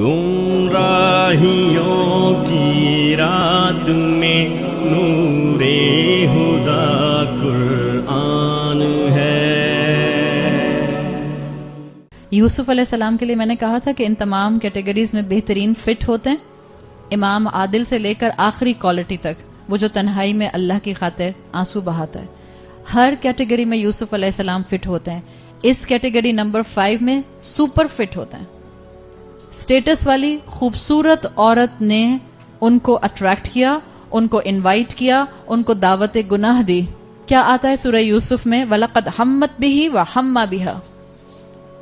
گمراہیوں کی رات میں نور ہدا قرآن ہے. یوسف علیہ السلام کے لیے میں نے کہا تھا کہ ان تمام کیٹیگریز میں بہترین فٹ ہوتے ہیں. امام عادل سے لے کر آخری کوالٹی تک، وہ جو تنہائی میں اللہ کی خاطر آنسو بہاتا ہے، ہر کیٹیگری میں یوسف علیہ السلام فٹ ہوتے ہیں. اس کیٹیگری نمبر 5 میں سپر فٹ ہوتے ہیں. سٹیٹس والی خوبصورت عورت نے ان کو اٹریکٹ کیا، ان کو انوائٹ کیا، ان کو دعوت گناہ دی. کیا آتا ہے سورہ یوسف میں؟ وَلَقَدْ حَمَّتْ بِهِ وَحَمَّ بِهَا.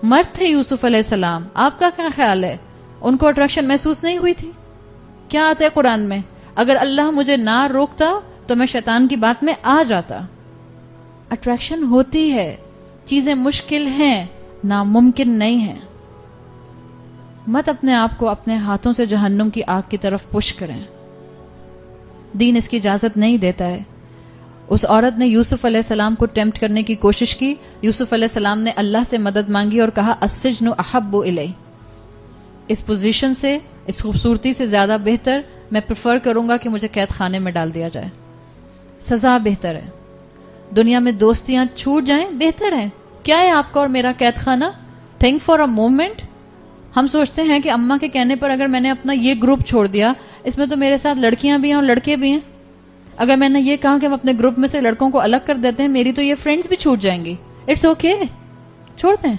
مرد تھے یوسف علیہ السلام، آپ کا کیا خیال ہے؟ ان کو اٹریکشن محسوس نہیں ہوئی تھی؟ کیا آتا ہے قرآن میں؟ اگر اللہ مجھے نہ روکتا تو میں شیطان کی بات میں آ جاتا. اٹریکشن ہوتی ہے، چیزیں مشکل ہیں، ناممکن نہیں ہیں. مت اپنے آپ کو اپنے ہاتھوں سے جہنم کی آگ کی طرف پش کریں. دین اس کی اجازت نہیں دیتا ہے. اس عورت نے یوسف علیہ السلام کو ٹیمپٹ کرنے کی کوشش کی. یوسف علیہ السلام نے اللہ سے مدد مانگی اور کہا السجن احب الی. اس پوزیشن سے، اس خوبصورتی سے زیادہ بہتر میں پریفر کروں گا کہ مجھے قید خانے میں ڈال دیا جائے. سزا بہتر ہے. دنیا میں دوستیاں چھوٹ جائیں بہتر ہے. کیا ہے آپ کا اور میرا قید خانہ؟ Think for a moment. ہم سوچتے ہیں کہ اماں کے کہنے پر اگر میں نے اپنا یہ گروپ چھوڑ دیا، اس میں تو میرے ساتھ لڑکیاں بھی ہیں اور لڑکے بھی ہیں. اگر میں نے یہ کہا کہ ہم اپنے گروپ میں سے لڑکوں کو الگ کر دیتے ہیں، میری تو یہ فرینڈز بھی چھوٹ جائیں گی. اٹس اوکے، چھوڑ دیں.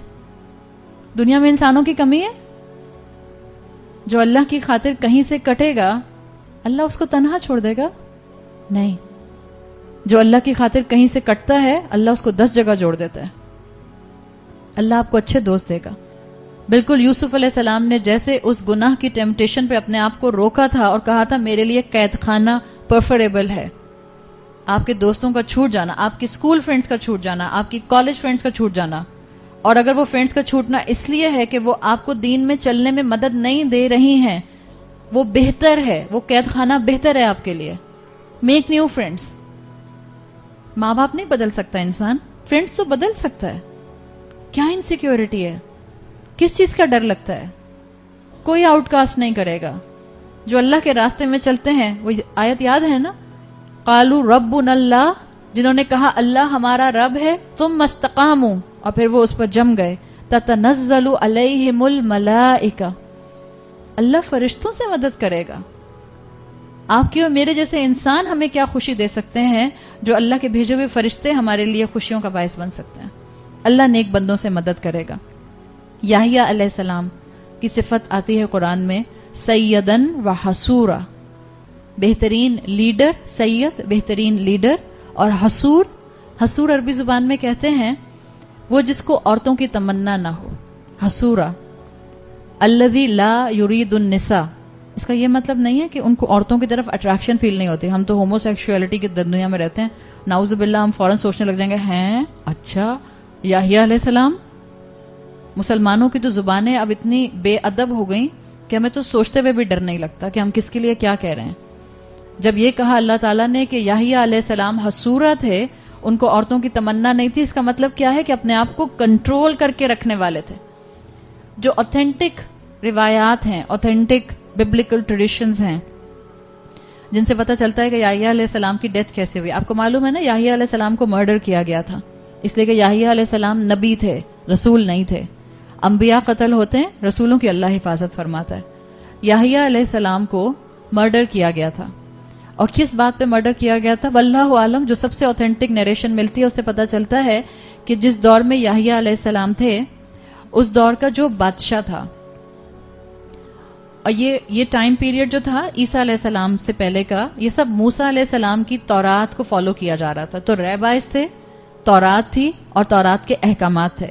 دنیا میں انسانوں کی کمی ہے. جو اللہ کی خاطر کہیں سے کٹے گا، اللہ اس کو تنہا چھوڑ دے گا؟ نہیں. جو اللہ کی خاطر کہیں سے کٹتا ہے، اللہ اس کو 10 جگہ جوڑ دیتا ہے. اللہ آپ کو اچھے دوست دے گا. بالکل یوسف علیہ السلام نے جیسے اس گناہ کی ٹیمپٹیشن پہ اپنے آپ کو روکا تھا اور کہا تھا میرے لیے قید خانہ پریفریبل ہے. آپ کے دوستوں کا چھوٹ جانا، آپ کی اسکول فرینڈز کا چھوٹ جانا، آپ کی کالج فرینڈز کا چھوٹ جانا، اور اگر وہ فرینڈز کا چھوٹنا اس لیے ہے کہ وہ آپ کو دین میں چلنے میں مدد نہیں دے رہی ہیں، وہ بہتر ہے، وہ قید خانہ بہتر ہے آپ کے لیے. Make new friends. ماں باپ نہیں بدل سکتا انسان، فرینڈز تو بدل سکتا ہے. کیا انسیکیورٹی ہے؟ کس چیز کا ڈر لگتا ہے؟ کوئی آؤٹ کاسٹ نہیں کرے گا. جو اللہ کے راستے میں چلتے ہیں، وہ آیت یاد ہے نا، قالوا ربنا اللہ، جنہوں نے کہا اللہ ہمارا رب ہے، ثم استقاموا، اور پھر وہ اس پر جم گئے، تتنزل علیہم الملائکہ، اللہ فرشتوں سے مدد کرے گا. آپ کے اور میرے جیسے انسان ہمیں کیا خوشی دے سکتے ہیں جو اللہ کے بھیجے ہوئے فرشتے ہمارے لیے خوشیوں کا باعث بن سکتے ہیں. اللہ نیک بندوں سے مدد کرے گا. یحییٰ علیہ السلام کی صفت آتی ہے قرآن میں سیدن و حسورا، بہترین لیڈر. سید بہترین لیڈر، اور حسور، حسور عربی زبان میں کہتے ہیں وہ جس کو عورتوں کی تمنا نہ ہو. حسورا الذی لا یرید النساء. اس کا یہ مطلب نہیں ہے کہ ان کو عورتوں کی طرف اٹریکشن فیل نہیں ہوتی. ہم تو ہومو سیکشولیٹی کی دنیا میں رہتے ہیں، نعوذ باللہ ہم فوراً سوچنے لگ جائیں گے ہیں اچھا یحییٰ علیہ السلام. مسلمانوں کی تو زبانیں اب اتنی بے ادب ہو گئیں کہ ہمیں تو سوچتے ہوئے بھی ڈر نہیں لگتا کہ ہم کس کے لیے کیا کہہ رہے ہیں. جب یہ کہا اللہ تعالیٰ نے کہ یحییٰ علیہ السلام حسورا تھے، ان کو عورتوں کی تمنا نہیں تھی، اس کا مطلب کیا ہے کہ اپنے آپ کو کنٹرول کر کے رکھنے والے تھے. جو اوتھینٹک روایات ہیں، اوتھینٹک ببلیکل ٹریڈیشنز ہیں، جن سے پتہ چلتا ہے کہ یحییٰ علیہ السلام کی ڈیتھ کیسے ہوئی. آپ کو معلوم ہے نا یحییٰ علیہ السلام کو مرڈر کیا گیا تھا، اس لیے کہ یحییٰ علیہ السلام نبی تھے، رسول نہیں تھے. انبیاء قتل ہوتے ہیں، رسولوں کی اللہ حفاظت فرماتا ہے. یحییٰ علیہ السلام کو مرڈر کیا گیا تھا. اور کس بات پہ مرڈر کیا گیا تھا؟ واللہ عالم. جو سب سے اوتھینٹک نیریشن ملتی ہے اس سے پتہ چلتا ہے کہ جس دور میں یحییٰ علیہ السلام تھے، اس دور کا جو بادشاہ تھا، اور یہ ٹائم پیریڈ جو تھا عیسیٰ علیہ السلام سے پہلے کا، یہ سب موسیٰ علیہ السلام کی تورات کو فالو کیا جا رہا تھا. تو ریبائز تھے، تورات تھی، اور تورات کے احکامات تھے.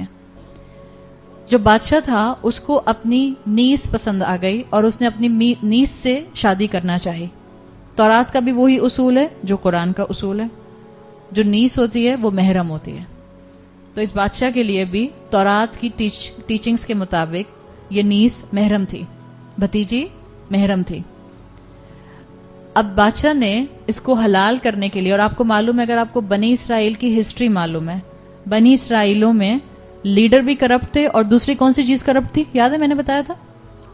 جو بادشاہ تھا اس کو اپنی نیس پسند آ گئی اور اس نے اپنی نیس سے شادی کرنا چاہی. تورات کا بھی وہی اصول ہے جو قرآن کا اصول ہے. جو نیس ہوتی ہے وہ محرم ہوتی ہے. تو اس بادشاہ کے لیے بھی تورات کی ٹیچنگز کے مطابق یہ نیس محرم تھی، بھتیجی محرم تھی. اب بادشاہ نے اس کو حلال کرنے کے لیے، اور آپ کو معلوم ہے، اگر آپ کو بنی اسرائیل کی ہسٹری معلوم ہے، بنی اسرائیلوں میں لیڈر بھی کرپٹ تھے، اور دوسری کون سی چیز کرپٹ تھی؟ یاد ہے میں نے بتایا تھا،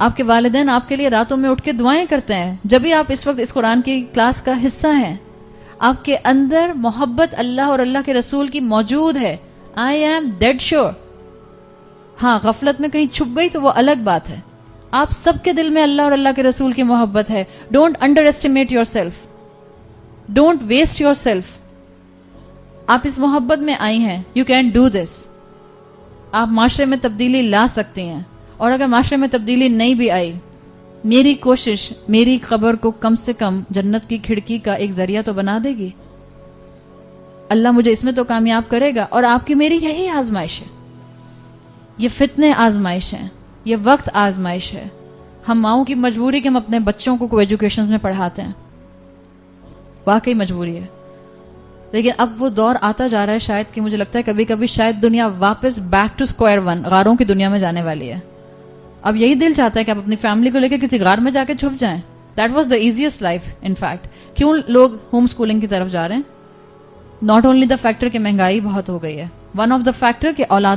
آپ کے والدین آپ کے لیے راتوں میں اٹھ کے دعائیں کرتے ہیں. جب بھی آپ اس وقت اس قرآن کی کلاس کا حصہ ہیں, آپ کے اندر محبت اللہ اور اللہ کے رسول کی موجود ہے. I am dead sure. ہاں غفلت میں کہیں چھپ گئی تو وہ الگ بات ہے. آپ سب کے دل میں اللہ اور اللہ کے رسول کی محبت ہے. Don't underestimate yourself, don't waste yourself. آپ اس محبت میں آئی ہیں. You can do this. آپ معاشرے میں تبدیلی لا سکتے ہیں, اور اگر معاشرے میں تبدیلی نہیں بھی آئی, میری کوشش میری قبر کو کم سے کم جنت کی کھڑکی کا ایک ذریعہ تو بنا دے گی. اللہ مجھے اس میں تو کامیاب کرے گا. اور آپ کی میری یہی آزمائش ہے. یہ فتنے آزمائش ہیں, یہ وقت آزمائش ہے. ہم ماؤں کی مجبوری کہ ہم اپنے بچوں کو ایجوکیشنز میں پڑھاتے ہیں, واقعی مجبوری ہے. لیکن اب وہ دور آتا جا رہا ہے شاید کہ مجھے لگتا ہے کبھی کبھی شاید دنیا واپس بیک ٹو اسکوائر ون, غاروں کی دنیا میں جانے والی ہے. اب یہی دل چاہتا ہے کہ آپ اپنی فیملی کو لے کے کسی غار میں جا کے چھپ جائیں. That was the easiest life in fact. کیوں لوگ ہوم اسکولنگ کی طرف جا رہے ہیں؟ ناٹ اونلی دا فیکٹر کہ مہنگائی بہت ہو گئی ہے, ون آف دا فیکٹر کہ اولاد